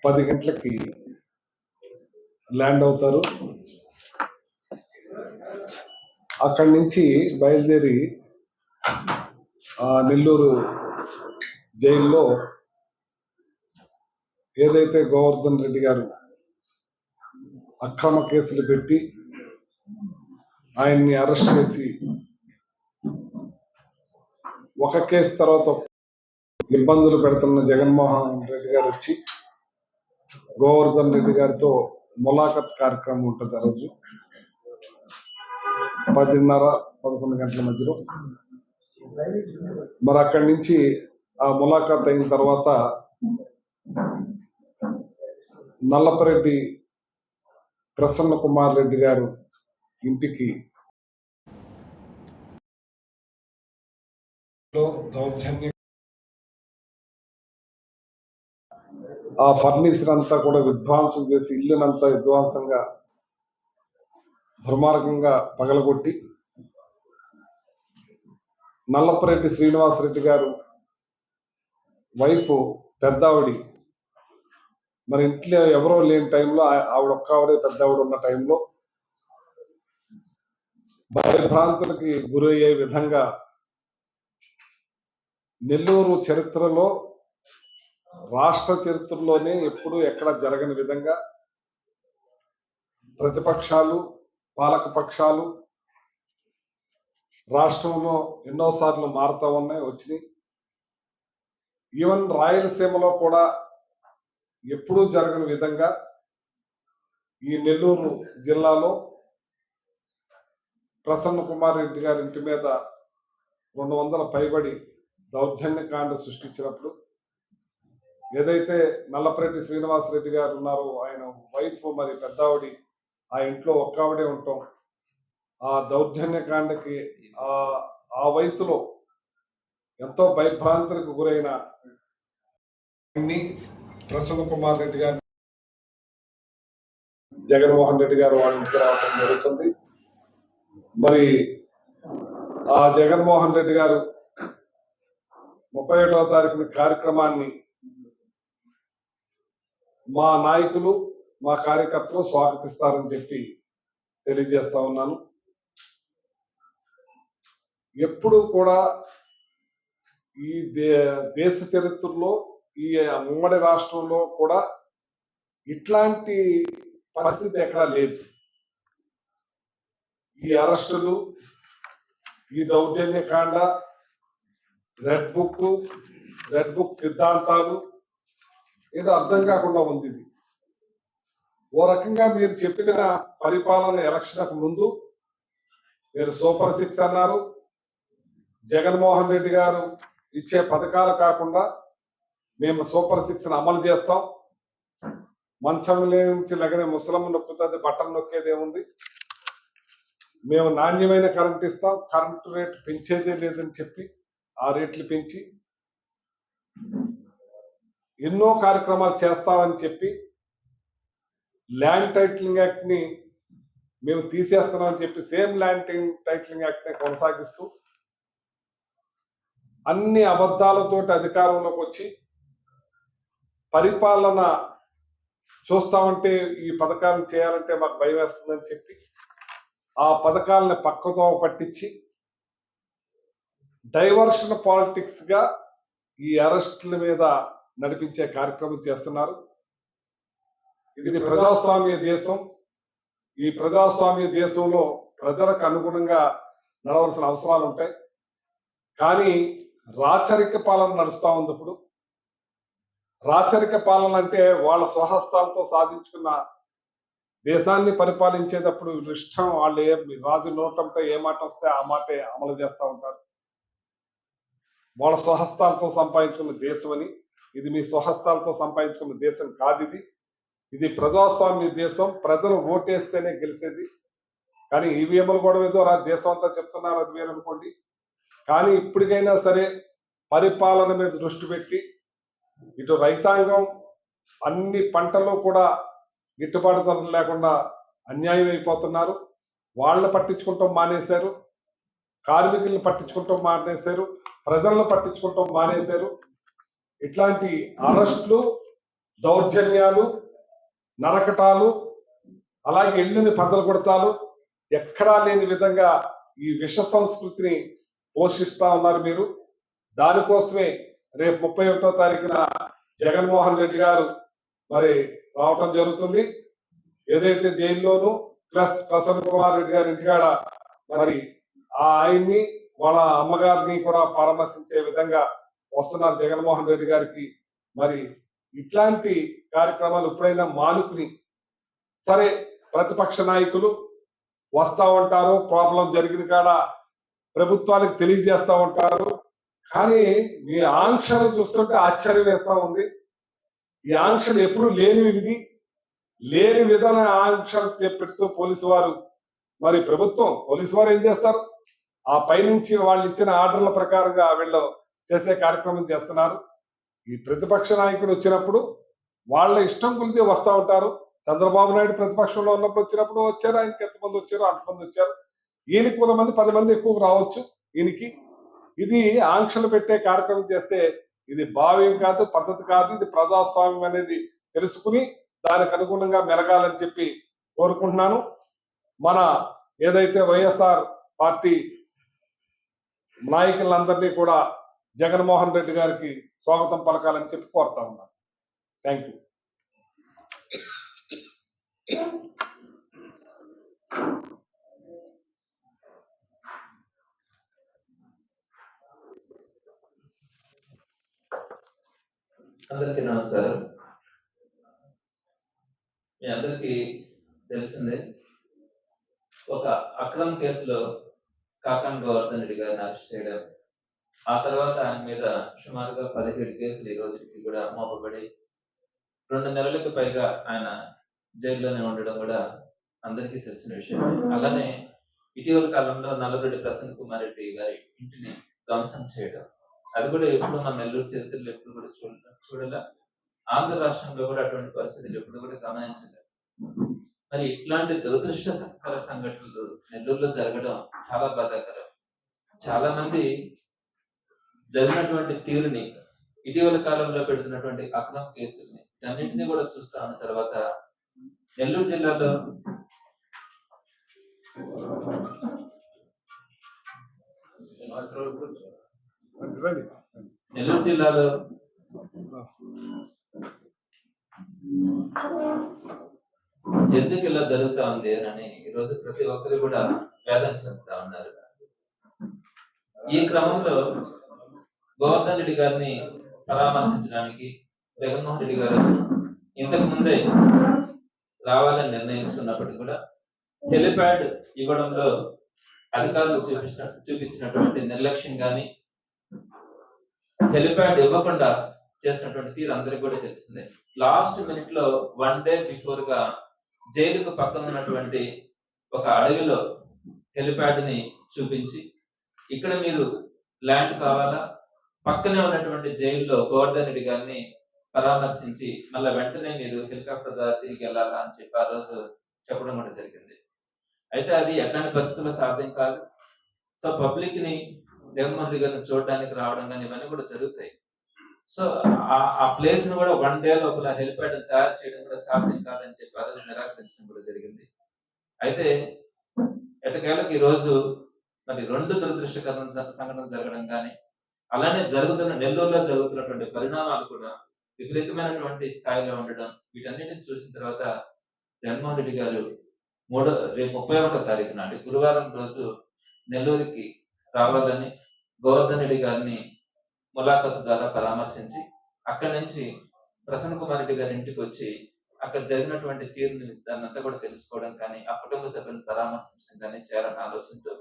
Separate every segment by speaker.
Speaker 1: 10 గంటలకి ల్యాండ్ అవుతారు. అక్కడి నుంచి బయలుదేరి నెల్లూరు జైల్లో ఏదైతే గోవర్ధన్ రెడ్డి గారు అక్రమ కేసులు పెట్టి ఆయన్ని అరెస్ట్ చేసి ఒక కేసు తర్వాత ఇబ్బందులు పెడుతున్న జగన్మోహన్ రెడ్డి గారు వచ్చి గోవర్ధన్ రెడ్డి గారితో ములాఖత్ కార్యక్రమం ఉంటుంది. ఆ రోజు 10:30-11 గంటల మధ్యలో. మరి అక్కడి నుంచి ఆ ములాఖత్ అయిన తర్వాత నల్లపరెడ్డి ప్రసన్న కుమార్ రెడ్డి గారు ఇంటికి దౌర్జన్యం, ఆ ఫర్నిచర్ అంతా కూడా విధ్వంసం చేసి ఇల్లునంతా విధ్వంసంగా దుర్మార్గంగా పగలగొట్టి నల్లపరెడ్డి శ్రీనివాసరెడ్డి గారు వైఫ్ పెద్దావిడి మరి ఇంట్లో ఎవరో లేని టైంలో ఆవిడ ఒక్కవిడే పెద్దావిడ ఉన్న టైంలో భయభ్రాంతులకి గురయ్యే విధంగా నెల్లూరు చరిత్రలో రాష్ట్ర చరిత్రలోనే ఎప్పుడు ఎక్కడ జరగని విధంగా ప్రతిపక్షాలు పాలక పక్షాలు రాష్ట్రంలో ఎన్నోసార్లు మారుతా ఉన్నాయి, వచ్చినాయి. ఈవెన్ రాయలసీమలో కూడా ఎప్పుడూ జరగని విధంగా ఈ నెల్లూరు జిల్లాలో ప్రసన్న కుమార్ రెడ్డి గారి ఇంటి మీద 200 పైబడి దౌర్జన్యకాండ సృష్టించినప్పుడు ఏదైతే నల్లపరెడ్డి శ్రీనివాసరెడ్డి గారు ఉన్నారో ఆయన వైఫ్ మరి పెద్దావిడి ఆ ఇంట్లో ఒక్కావిడే ఉంటాం. ఆ దౌర్జన్యకాండకి ఆ వయసులో ఎంతో భయభ్రాంతులకు గురైన ప్రసన్న కుమార్ రెడ్డి గారు జగన్మోహన్ రెడ్డి గారు వాళ్ళ ఇంటికి రావడం జరుగుతుంది. మరి ఆ జగన్మోహన్ రెడ్డి గారు 31వ తారీఖున కార్యక్రమాన్ని మా నాయకులు మా కార్యకర్తలు స్వాగతిస్తారని చెప్పి తెలియజేస్తా ఉన్నాను. ఎప్పుడు కూడా ఈ దేశ చరిత్రలో ఈ ఉమ్మడి రాష్ట్రంలో కూడా ఇట్లాంటి పరిస్థితి ఎక్కడా లేదు. ఈ అరెస్టులు, ఈ దౌర్జన్యకాండ, రెడ్ బుక్ సిద్ధాంతాలు ఏదో అర్థం కాకుండా ఉంది. ఇది ఓ రకంగా మీరు చెప్పిన పరిపాలన ఎలక్షన్కు ముందు మీరు సూపర్ 6 అన్నారు. జగన్మోహన్ రెడ్డి గారు ఇచ్చే పథకాలు కాకుండా మేము సూపర్ 6 అమలు చేస్తాం, మంచం నుంచి లగనే ముసలమ్మ నొక్కుతుంది బట్టలు నొక్కేది ఏముంది, మేము నాణ్యమైన కరెంట్ ఇస్తాం, కరెంటు రేటు పెంచేదే లేదని చెప్పి ఆ రేట్లు పెంచి ఎన్నో కార్యక్రమాలు చేస్తామని చెప్పి ల్యాండ్ టైటిలింగ్ యాక్ట్ ని మేము తీసేస్తున్నామని చెప్పి సేమ్ ల్యాండ్ టైటిలింగ్ యాక్ట్ ని కొనసాగిస్తూ అన్ని అబద్ధాలతోటి అధికారంలోకి వచ్చి పరిపాలన చూస్తామంటే ఈ పథకాలను చేయాలంటే మాకు భయం వేస్తుందని చెప్పి ఆ పథకాలను పక్కతో పట్టించి డైవర్షన్ పాలిటిక్స్ గా ఈ అరెస్టుల మీద నడిపించే కార్యక్రమం చేస్తున్నారు. ఇది ప్రజాస్వామ్య దేశం. ఈ ప్రజాస్వామ్య దేశంలో ప్రజలకు అనుగుణంగా నడవలసిన అవసరాలు ఉంటాయి. కానీ రాచరిక పాలన నడుస్తూ ఉంది. ఇప్పుడు రాచరిక పాలన అంటే వాళ్ళ స్వహస్తాలతో సాధించుకున్న దేశాన్ని పరిపాలించేటప్పుడు ఇష్టం వాళ్ళు రాజు నోటంతో ఏ మాట వస్తే ఆ మాటే అమలు చేస్తూ ఉంటారు. వాళ్ళ స్వహస్తాలతో సంపాదించుకున్న దేశం అని, ఇది మీ స్వహస్తాలతో సంపాదించుకున్న దేశం కాదు. ఇది ప్రజాస్వామ్య దేశం. ప్రజలు ఓటేస్తేనే గెలిచేది. కానీ ఈవీఎంలు కూడా ఏదో దేశం అంతా చెప్తున్నారు, అది వేరనుకోండి. కానీ ఇప్పటికైనా సరే పరిపాలన మీద దృష్టి పెట్టి ఇటు రైతాంగం అన్ని పంటలు కూడా గిట్టుబాటు ధరలు లేకుండా అన్యాయం అయిపోతున్నారు. వాళ్ళని పట్టించుకుంటాం మానేశారు, కార్మికులను పట్టించుకుంటాం మానేశారు, ప్రజలను పట్టించుకుంటాం మానేశారు. ఇట్లాంటి అరెస్టులు దౌర్జన్యాలు, నరకటాలు, అలాగే ఇళ్ళని పదలు కొడతాలు ఎక్కడా లేని విధంగా ఈ విష సంస్కృతిని పోషిస్తా ఉన్నారు మీరు. దానికోసమే రేపు 31వ తారీఖున జగన్మోహన్ రెడ్డి గారు మరి రావటం జరుగుతుంది. ఏదైతే జైల్లోనూ ప్లస్ ప్రసన్న కుమార్ రెడ్డి గారి ఇంటికాడ మరి ఆ ఆయన్ని వాళ్ళ అమ్మగారిని కూడా పరామర్శించే విధంగా వస్తున్నారు జగన్మోహన్ రెడ్డి గారికి. మరి ఇట్లాంటి కార్యక్రమాలు ఎప్పుడైనా మానుకుని, సరే ప్రతిపక్ష నాయకులు వస్తా ఉంటారు, ప్రాబ్లం జరిగిన కాడ ప్రభుత్వానికి తెలియజేస్తా ఉంటారు, కానీ ఈ ఆంక్షలు చూస్తుంటే ఆశ్చర్యం వేస్తా ఉంది. ఈ ఆంక్షలు ఎప్పుడు లేని విధాన ఆంక్షలు పెడుతూ పోలీసు వారు, మరి ప్రభుత్వం పోలీసు వారు ఏం చేస్తారు? ఆ పైనుంచి వాళ్ళు ఇచ్చిన ఆర్డర్ల ప్రకారంగా వీళ్ళు చేసే కార్యక్రమం చేస్తున్నారు. ఈ ప్రతిపక్ష నాయకుడు వచ్చినప్పుడు వాళ్ళ ఇష్టం కొలిది వస్తూ ఉంటారు. చంద్రబాబు నాయుడు ప్రతిపక్షంలో ఉన్నప్పుడు వచ్చినప్పుడు వచ్చారు, ఆయనకి ఎంతమంది వచ్చారు అంతమంది వచ్చారు. ఈయనకి 100 మంది 10 మంది ఎక్కువ రావచ్చు ఈయనకి. ఇది ఆంక్షలు పెట్టే కార్యక్రమం చేస్తే ఇది భావ్యం కాదు, పద్ధతి కాదు. ఇది ప్రజాస్వామ్యం అనేది తెలుసుకుని దానికి అనుగుణంగా మెలగాలని చెప్పి కోరుకుంటున్నాను. మన ఏదైతే వైఎస్ఆర్ పార్టీ నాయకులందరినీ కూడా జగన్మోహన్ రెడ్డి గారికి స్వాగతం పలకాలని చెప్పి కోరుతా ఉన్నాను. Thank you.
Speaker 2: అందరికీ నమస్కారం. మీ అందరికీ తెలిసిందే, ఒక అక్రమ కేసులో కాకాని గోవర్ధన్ రెడ్డి గారిని అరెస్ట్ చేయడం, ఆ తర్వాత ఆయన మీద సుమారుగా 17 కేసులు ఈ రోజుకి కూడా మోపబడి 2 నెలలకు పైగా ఆయన జైల్లోనే ఉండడం కూడా అందరికీ తెలిసిన విషయం. అలానే ఇటీవల కాలంలో నల్లరెడ్డి ప్రసన్న కుమార్ రెడ్డి గారి ఇంటిని ధ్వంసం చేయడం, అది కూడా ఎప్పుడు మన నెల్లూరు చరిత్రలో ఎప్పుడు కూడా చూడలే. ఆంధ్ర రాష్ట్రంలో కూడా అటువంటి పరిస్థితులు ఎప్పుడు కూడా గమనించలేదు. మరి ఇట్లాంటి దురదృష్టకర సంఘటనలు నెల్లూరులో జరగడం చాలా బాధాకరం. చాలా మంది జరిగినటువంటి తీరుని, ఇటీవల కాలంలో పెడుతున్నటువంటి అక్రమ కేసుల్ని అన్నింటినీ కూడా చూస్తా ఉన్న తర్వాత నెల్లూరు జిల్లాలో ఎందుకు ఇలా జరుగుతా ఉంది అని ఈరోజు ప్రతి ఒక్కరు కూడా వేదన చెందుతా ఉన్నారు. ఈ క్రమంలో గోవర్ధన్ రెడ్డి గారిని పరామర్శించడానికి జగన్మోహన్ రెడ్డి గారు ఇంతకు ముందే రావాలని నిర్ణయించుకున్నప్పటికీ కూడా హెలిప్యాడ్ ఇవ్వడంలో అధికారులు చూపించినటువంటి నిర్లక్ష్యం కానీ, హెలిప్యాడ్ ఇవ్వకుండా చేసినటువంటి తీరు అందరికి కూడా తెలిసిందే. లాస్ట్ మినిట్ లో 1 డే బిఫోర్ గా జైలుకు పక్కన ఉన్నటువంటి ఒక అడవిలో హెలిప్యాడ్ ని చూపించి, ఇక్కడ మీరు ల్యాండ్ కావాలా, పక్కనే ఉన్నటువంటి జైల్లో గోవర్ధన్ రెడ్డి గారిని పరామర్శించి మళ్ళీ వెంటనే మీరు హెలికాప్టర్ ద్వారా తిరిగి వెళ్ళాలా అని చెప్పి ఆ రోజు చెప్పడం కూడా జరిగింది. అయితే అది ఎట్లాంటి పరిస్థితుల్లో సాధ్యం కాదు. సో పబ్లిక్ ని జగన్మోహన్ రెడ్డి గారిని చూడడానికి రావడం కానీ ఇవన్నీ కూడా జరుగుతాయి. సో ఆ ప్లేస్ ను కూడా 1 డే లోపల హెలిప్యాడ్ తయారు చేయడం కూడా సాధ్యం కాదని చెప్పి ఆ రోజు నిరాకరించడం కూడా జరిగింది. అయితే ఎటకేళ్ళకి ఈ రోజు మరి 2 దురదృష్టకరమైన సంఘటనలు జరగడం కానీ, అలానే నెల్లూరులో జరుగుతున్నటువంటి పరిణామాలు కూడా విపరీతమైనటువంటి స్థాయిలో ఉండడం, వీటన్నిటిని చూసిన తర్వాత జగన్మోహన్ రెడ్డి గారు రేపు 31వ తారీఖు నాటి గురువారం రోజు నెల్లూరుకి రావాలని గోవర్ధన్ రెడ్డి గారిని ములాఖతు ద్వారా పరామర్శించి, అక్కడి నుంచి ప్రసన్న కుమార్ రెడ్డి గారి ఇంటికి వచ్చి అక్కడ జరిగినటువంటి తీరుని దాన్నంతా కూడా తెలుసుకోవడం కానీ, ఆ కుటుంబ సభ్యులను పరామర్శించడం కానీ చేయాలన్న ఆలోచనతో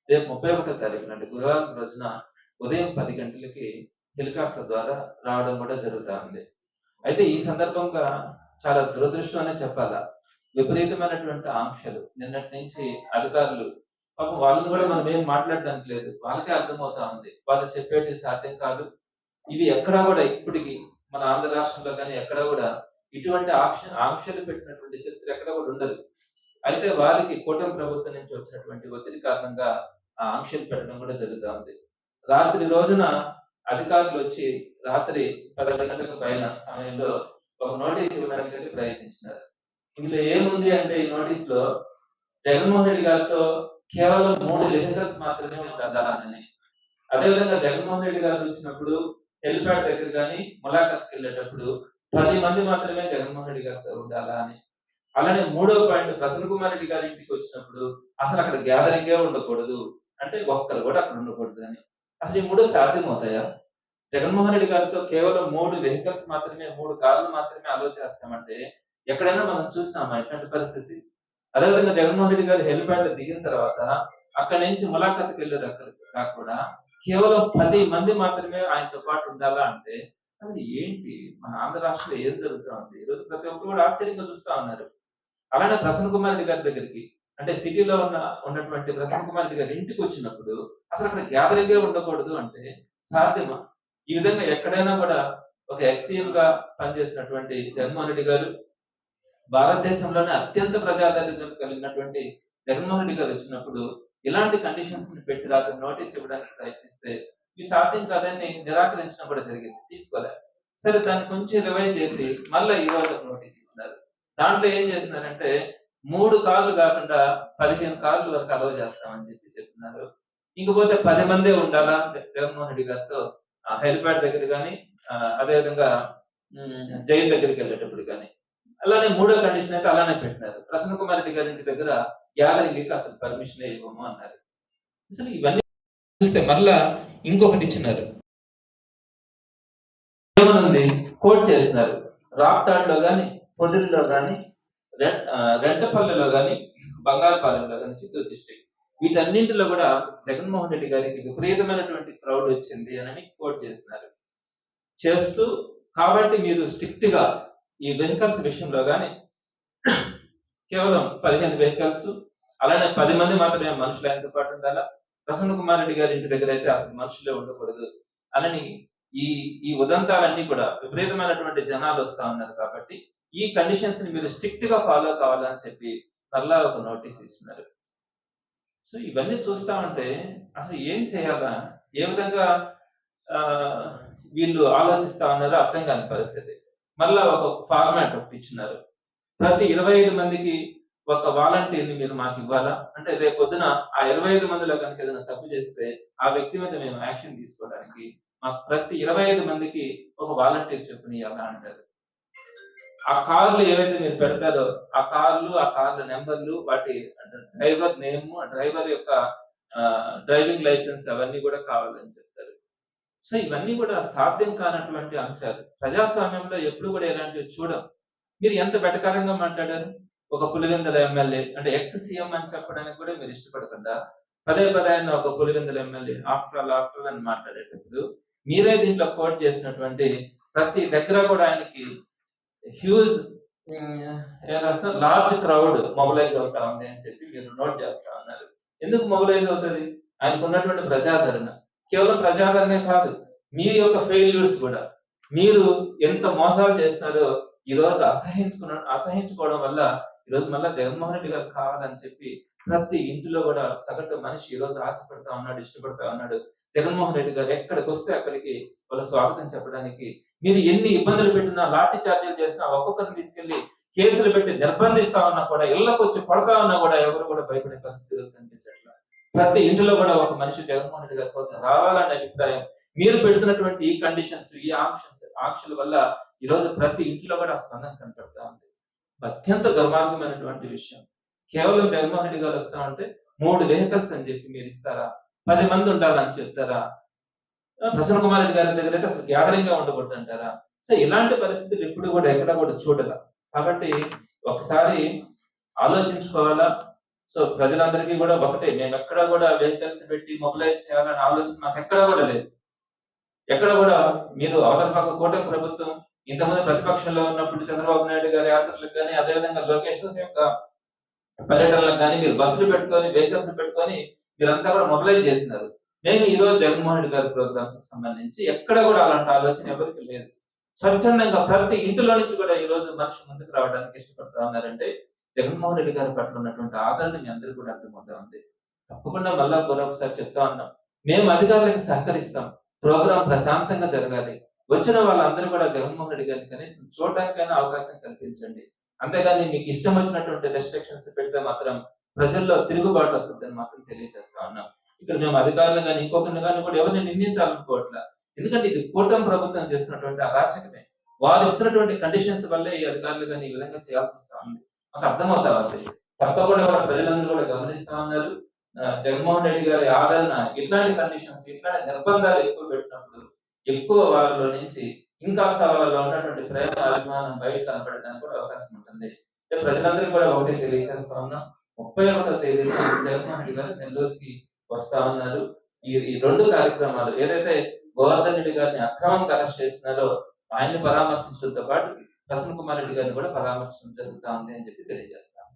Speaker 2: రేపు 31వ తారీఖు నాటి గురువారం రోజున ఉదయం 10 గంటలకి హెలికాప్టర్ ద్వారా రావడం కూడా జరుగుతా ఉంది. అయితే ఈ సందర్భంగా చాలా దురదృష్టం అనే చెప్పాలా, విపరీతమైనటువంటి ఆంక్షలు నిన్నటి నుంచి అధికారులు, పాపం వాళ్ళని కూడా మనం ఏం మాట్లాడడానికి లేదు, వాళ్ళకే అర్థమవుతా ఉంది వాళ్ళు చెప్పేది సాధ్యం కాదు. ఇవి ఎక్కడా కూడా ఇప్పటికి మన ఆంధ్ర రాష్ట్రంలో కానీ ఎక్కడా కూడా ఇటువంటి ఆంక్షలు పెట్టినటువంటి చరిత్ర ఎక్కడ కూడా ఉండదు. అయితే వారికి కూటమి ప్రభుత్వం నుంచి వచ్చినటువంటి ఒత్తిడి కారణంగా ఆ ఆంక్షలు పెట్టడం కూడా జరుగుతూ ఉంది. రాత్రి రోజున అధికారులు వచ్చి రాత్రి 10 గంటలకు పైన సమయంలో ఒక నోటీస్ ఇవ్వడానికి ప్రయత్నించినారు. ఇందులో ఏముంది అంటే ఈ నోటీస్ లో జగన్మోహన్ రెడ్డి గారితో కేవలం 3 వెహికల్స్ మాత్రమే ఉండాలా అని. అదేవిధంగా జగన్మోహన్ రెడ్డి గారు వచ్చినప్పుడు హెలిప్యాడ్ దగ్గర కానీ ములాఖాత్కి వెళ్ళేటప్పుడు 10 మంది మాత్రమే జగన్మోహన్ రెడ్డి గారితో ఉండాలా అని. అలానే 3వ పాయింట్ ప్రసన్న కుమార్ రెడ్డి గారి ఇంటికి వచ్చినప్పుడు అసలు అక్కడ గ్యాదరింగే ఉండకూడదు, అంటే ఒక్కరు కూడా అక్కడ ఉండకూడదు అని. అసలు ఈ 3 సాధ్యమవుతాయా? జగన్మోహన్ రెడ్డి గారితో కేవలం 3 వెహికల్స్ మాత్రమే, 3 కార్లు మాత్రమే అలో చేస్తామంటే ఎక్కడైనా మనం చూసినామా ఇట్లాంటి పరిస్థితి? అదేవిధంగా జగన్మోహన్ రెడ్డి గారు హెలిప్యాడ్ లో దిగిన తర్వాత అక్కడి నుంచి ములాఖాత్కి వెళ్ళే దగ్గర కూడా కేవలం 10 మంది మాత్రమే ఆయనతో పాటు ఉండాలా అంటే అసలు ఏంటి మన ఆంధ్ర రాష్ట్రంలో ఏం జరుగుతా ఉంది? ఈ రోజు ప్రతి ఒక్కరు కూడా ఆశ్చర్యంగా చూస్తా ఉన్నారు. అలానే ప్రసన్న కుమార్ రెడ్డి గారి దగ్గరికి, అంటే సిటీలో ఉన్నటువంటి ప్రసన్న కుమార్ రెడ్డి గారి ఇంటికి వచ్చినప్పుడు అసలు అక్కడ గ్యాదరింగే ఉండకూడదు అంటే సాధ్యమా? ఈ విధంగా ఎక్కడైనా కూడా ఒక ఎక్స్సీఎం గా పనిచేసినటువంటి జగన్మోహన్ రెడ్డి గారు, భారతదేశంలోనే అత్యంత ప్రజాదరణ కలిగినటువంటి జగన్మోహన్ రెడ్డి గారు వచ్చినప్పుడు ఇలాంటి కండిషన్స్ ని పెట్టి రాత్రి నోటీస్ ఇవ్వడానికి ప్రయత్నిస్తే ఇది సాధ్యం కాదని నిరాకరించడం కూడా జరిగింది, తీసుకోలేదు. సరే దాన్ని కొంచెం రివైజ్ చేసి మళ్ళీ ఈ రోజు నోటీస్ ఇచ్చినారు. దాంట్లో ఏం చేస్తున్నారంటే 3 కార్లు కాకుండా 15 కార్లు వరకు అలౌ చేస్తామని చెప్తున్నారు. ఇంకపోతే 10 మందే ఉండాలా జగన్మోహన్ రెడ్డి గారితో హెలిప్యాడ్ దగ్గర కానీ, అదేవిధంగా జైలు దగ్గరికి వెళ్ళేటప్పుడు కానీ. అలానే 3వ కండిషన్ అయితే అలానే పెట్టినారు. ప్రసన్న కుమార్ రెడ్డి గారి ఇంటి దగ్గర గ్యాదరింగ్ అసలు పర్మిషన్ ఇవ్వము అన్నారు. అసలు ఇవన్నీ చూస్తే మళ్ళా ఇంకొకటి ఇచ్చినారు, ఏమనుంది కోట్ చేసినారు. రాప్తాడ్లో గాని, పొదిలిలో గాని, రెంటపల్లిలో గాని, బంగాళపాలెంలో గాని, చిత్తూరు డిస్ట్రిక్ట్ వీటన్నింటిలో కూడా జగన్మోహన్ రెడ్డి గారికి విపరీతమైనటువంటి క్రౌడ్ వచ్చింది అని కోట్ చేసినారు. చేస్తూ కాబట్టి మీరు స్ట్రిక్ట్ గా ఈ వెహికల్స్ విషయంలో గాని కేవలం 15 వెహికల్స్, అలానే 10 మంది మాత్రమే మనుషులు ఆయనతో పాటు ఉండాలా. ప్రసన్న కుమార్ రెడ్డి గారి ఇంటి దగ్గర అయితే అసలు మనుషులే ఉండకూడదు అని ఈ ఉదంతాలన్నీ కూడా విపరీతమైనటువంటి జనాలు వస్తా ఉన్నారు కాబట్టి ఈ కండిషన్స్ ని మీరు స్ట్రిక్ట్ గా ఫాలో కావాలని చెప్పి మళ్ళా ఒక నోటీస్ ఇస్తున్నారు. సో ఇవన్నీ చూస్తా ఉంటే అసలు ఏం చేయాలా, ఏ విధంగా వీళ్ళు ఆలోచిస్తా ఉన్నారో అర్థం కాని పరిస్థితి. మళ్ళా ఒక ఫార్మాట్ ఒకటి ఇచ్చినారు. ప్రతి 25 మందికి ఒక వాలంటీర్ని మీరు మాకు ఇవ్వాలా, అంటే రేపు పొద్దున ఆ 25 మందిలో కనుక ఏదైనా తప్పు చేస్తే ఆ వ్యక్తి మీద మేము యాక్షన్ తీసుకోవడానికి మాకు ప్రతి 25 మందికి ఒక వాలంటీర్ చొప్పున ఇవ్వాలా అంటారు. ఆ కార్లు ఏవైతే మీరు పెడతారో ఆ కార్ల నెంబర్లు, వాటి డ్రైవర్ నేమ్, డ్రైవర్ యొక్క డ్రైవింగ్ లైసెన్స్ అవన్నీ కూడా కావాలని చెప్తారు. సో ఇవన్నీ కూడా సాధ్యం కానటువంటి అంశాలు. ప్రజాస్వామ్యంలో ఎప్పుడు కూడా ఇలాంటివి చూడం. మీరు ఎంత వెటకారంగా మాట్లాడారు. ఒక పులివెందుల ఎమ్మెల్యే అంటే ఎక్స్ సీఎం అని చెప్పడానికి కూడా మీరు ఇష్టపడకుండా పదే ఆయన ఒక పులివెందుల ఎమ్మెల్యే ఆఫ్టర్ ఆల్ అని మాట్లాడేటప్పుడు మీరే దీంట్లో కోట్ చేసినటువంటి ప్రతి దగ్గర కూడా ఆయనకి హ్యూజ్ లార్జ్ క్రౌడ్ మొబిలైజ్ అవుతా ఉంది అని చెప్పి మీరు నోట్ చేస్తా ఉన్నారు. ఎందుకు మొబిలైజ్ అవుతుంది? ఆయనకు ఉన్నటువంటి ప్రజాదరణ, కేవలం ప్రజాదరణే కాదు, మీ యొక్క ఫెయిల్యూర్స్ కూడా, మీరు ఎంత మోసాలు చేస్తున్నారో ఈ రోజు అసహించుకోవడం వల్ల ఈ రోజు మళ్ళా జగన్మోహన్ రెడ్డి గారు కావాలని చెప్పి ప్రతి ఇంటిలో కూడా సగటు మనిషి ఈ రోజు ఆశపడతా ఉన్నాడు, ఇష్టపడతా ఉన్నాడు. జగన్మోహన్ రెడ్డి గారు ఎక్కడికి వస్తే అక్కడికి వాళ్ళ స్వాగతం చెప్పడానికి మీరు ఎన్ని ఇబ్బందులు పెట్టినా, లాఠీ చార్జీలు చేసినా, ఒక్కొక్కరిని తీసుకెళ్లి కేసులు పెట్టి నిర్బంధిస్తా ఉన్నా కూడా, ఇళ్లకు వచ్చి పడతా ఉన్నా కూడా ఎవరు కూడా భయపడే పరిస్థితి కనిపించట్లేదు. ప్రతి ఇంటిలో కూడా ఒక మనిషి జగన్మోహన్ రెడ్డి గారి కోసం రావాలనే అభిప్రాయం. మీరు పెడుతున్నటువంటి ఈ కండిషన్స్, ఈ ఆంక్షల వల్ల ఈ రోజు ప్రతి ఇంట్లో కూడా స్పందన కనపడతా ఉంది. అత్యంత దుర్మార్గమైనటువంటి విషయం. కేవలం జగన్మోహన్ రెడ్డి గారు వస్తా ఉంటే 3 వెహికల్స్ అని చెప్పి మీరు ఇస్తారా? 10 మంది ఉండాలని చెప్తారా? ప్రసన్న కుమార్ రెడ్డి గారి దగ్గర అయితే అసలు గ్యాదరింగ్ గా ఉండకూడదు అంటారా? సో ఇలాంటి పరిస్థితులు ఎప్పుడు కూడా ఎక్కడ కూడా చూడాల. కాబట్టి ఒకసారి ఆలోచించుకోవాలా. సో ప్రజలందరికీ కూడా ఒకటే, మేము ఎక్కడ కూడా వెహికల్స్ పెట్టి మొబిలైజ్ చేయాలనే ఆలోచన మాకు ఎక్కడ కూడా లేదు. ఎక్కడ కూడా మీరు అవతల పక్క కూటమి ప్రభుత్వం ఇంతమంది ప్రతిపక్షంలో ఉన్నప్పుడు చంద్రబాబు నాయుడు గారి యాత్రలకు కానీ, అదేవిధంగా లోకేష్ యొక్క పర్యటనలకు కానీ మీరు బస్సులు పెట్టుకొని, వెహికల్స్ పెట్టుకొని మీరంతా కూడా మొబిలైజ్ చేస్తున్నారు. నేను ఈ రోజు జగన్మోహన్ రెడ్డి గారి ప్రోగ్రామ్స్ సంబంధించి ఎక్కడ కూడా అలాంటి ఆలోచన ఎవరికి లేదు. స్వచ్ఛందంగా ప్రతి ఇంటిలో నుంచి కూడా ఈ రోజు మనిషి ముందుకు రావడానికి ఇష్టపడతా ఉన్నారంటే జగన్మోహన్ రెడ్డి గారి పట్ల ఉన్నటువంటి ఆదరణ మీ అందరికీ కూడా అర్థమవుతా ఉంది. తప్పకుండా మళ్ళా మరొకసారి చెప్తా ఉన్నాం, మేము అధికారులకు సహకరిస్తాం. ప్రోగ్రాం ప్రశాంతంగా జరగాలి. వచ్చిన వాళ్ళందరూ కూడా జగన్మోహన్ రెడ్డి గారిని కనీసం చూడడానికైనా అవకాశం కల్పించండి. అంతేగాని మీకు ఇష్టం వచ్చినటువంటి రెస్ట్రిక్షన్స్ పెడితే మాత్రం ప్రజల్లో తిరుగుబాటు వస్తుందని మాత్రం తెలియజేస్తా ఉన్నాం. ఇక్కడ మేము అధికారులు కానీ ఇంకొకరిని కానీ కూడా ఎవరిని నిందించాలనుకోవట్లా. ఎందుకంటే ఇది కూటమి ప్రభుత్వం చేస్తున్నటువంటి అరాచకమే. వారు ఇస్తున్నటువంటి కండిషన్స్ వల్లే ఈ అధికారులు కానీ ఈ విధంగా చేయాల్సి వస్తా ఉంది. మాకు అర్థమవుతా ఉంది. తప్పకుండా కూడా ప్రజలందరూ కూడా గమనిస్తా ఉన్నారు. జగన్మోహన్ రెడ్డి గారి ఆదరణ ఇట్లాంటి కండిషన్స్, ఇట్లాంటి నిర్బంధాలు ఎక్కువ పెట్టినప్పుడు ఎక్కువ వాళ్ళలో నుంచి ఇంకాస్త వాళ్ళలో ఉన్నటువంటి ప్రేమ అభిమానం బయట కనపడడానికి కూడా అవకాశం ఉంటుంది. ప్రజలందరికీ కూడా ఒకటి తెలియజేస్తా ఉన్నాం. 31వ తేదీన జగన్మోహన్ రెడ్డి గారు నెల్లూరుకి వస్తా ఉన్నారు. ఈ 2 కార్యక్రమాలు ఏదైతే గోవర్ధన్ రెడ్డి గారిని అక్రమంగా అరెస్ట్ చేసినారో ఆయన్ని పరామర్శించడంతో పాటు ప్రసన్న కుమార్ రెడ్డి గారిని కూడా పరామర్శించడం జరుగుతా ఉంది అని చెప్పి తెలియజేస్తాం.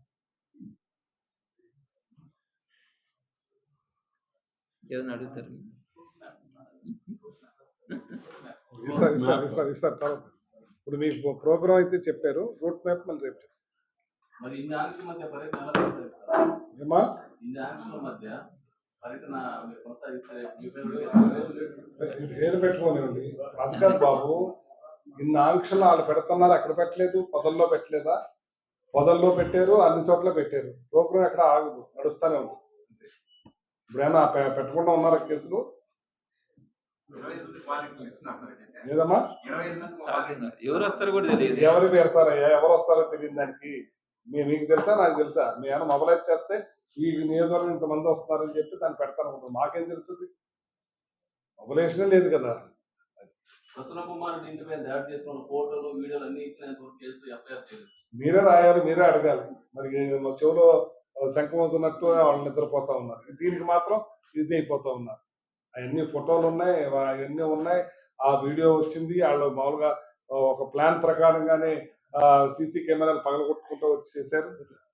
Speaker 2: ఏదైనా అడుగుతారు?
Speaker 1: ఇస్తారు తర్వాత. ఇప్పుడు మీకు ప్రోగ్రామ్ అయితే చెప్పారు, రూట్ మ్యాప్ మళ్ళీ రేపు
Speaker 3: మరి ఇన్ని ఆంక్షల మధ్య పర్యటన
Speaker 1: ఏమా
Speaker 3: ఇన్ని ఆంక్షల మధ్య పర్యటన కొనసాగిస్తారు.
Speaker 1: పేరు పెట్టుకోనివ్వండి. అది కాదు బాబు, ఇన్ని ఆంక్షలు వాళ్ళు పెడుతున్నారు, అక్కడ పెట్టలేదు, పొదల్లో పెట్టలేదా? పొదల్లో పెట్టారు, అన్ని చోట్ల పెట్టారు. ప్రోగ్రాం ఎక్కడ ఆగదు, నడుస్తూనే ఉంది. ఇప్పుడైనా పెట్టకుండా ఉన్నారా కేసులు? లేదమ్మా,
Speaker 2: ఎవరు వస్తారో కూడా తెలియదు.
Speaker 1: ఎవరు పెడతారయ్యా, ఎవరు వస్తారో తెలియదు. దానికి మీకు తెలుసా, నాకు తెలుసా? మీ ఏమైనా మొబైల్ చేస్తే ఈ నియోజకవర్గం ఇంతమంది వస్తున్నారని చెప్పి దాన్ని పెడతాను. మాకేం తెలుస్తుంది? మొబైలేషనే లేదు కదా.
Speaker 3: ప్రసన్న కుమార్ రెడ్డి ఇంటి పైన దాడి చేసుకున్న ఫోటోలు వీడియోలు అన్ని ఇచ్చినంత కేసు ఎఫ్ఐఆర్ చేయలేదు.
Speaker 1: మీరే రాయాలి, మీరే అడగాలి. మరి చెవులో శంఖమవుతున్నట్టు వాళ్ళు నిద్రపోతా ఉన్నారు. దీనికి మాత్రం ఇది అయిపోతా ఉన్నారు. అవన్నీ ఫోటోలు ఉన్నాయి, అవన్నీ ఉన్నాయి. ఆ వీడియో వచ్చింది. వాళ్ళు మామూలుగా ఒక ప్లాన్ ప్రకారంగానే సీసీ కెమెరాలు పగలగొట్టుకుంటూ వచ్చి చేశారు.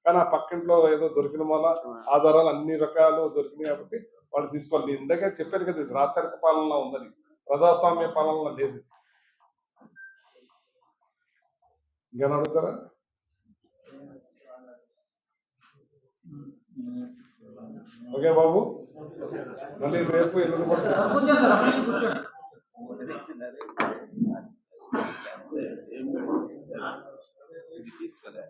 Speaker 1: కానీ ఆ పక్కింట్లో ఏదో దొరికిన వల్ల ఆధారాలు అన్ని రకాలు దొరికినాయి కాబట్టి వాళ్ళు తీసుకోవాలి. నేను ఇందాక చెప్పాను కదా, ఇది రాచరిక పాలనలో ఉందని, ప్రజాస్వామ్య పాలనలో లేదు. ఇంకా అడుగుతారా? ఓకే బాబు, మళ్ళీ రేపు ఎల్లుండి
Speaker 2: తీసుకోలే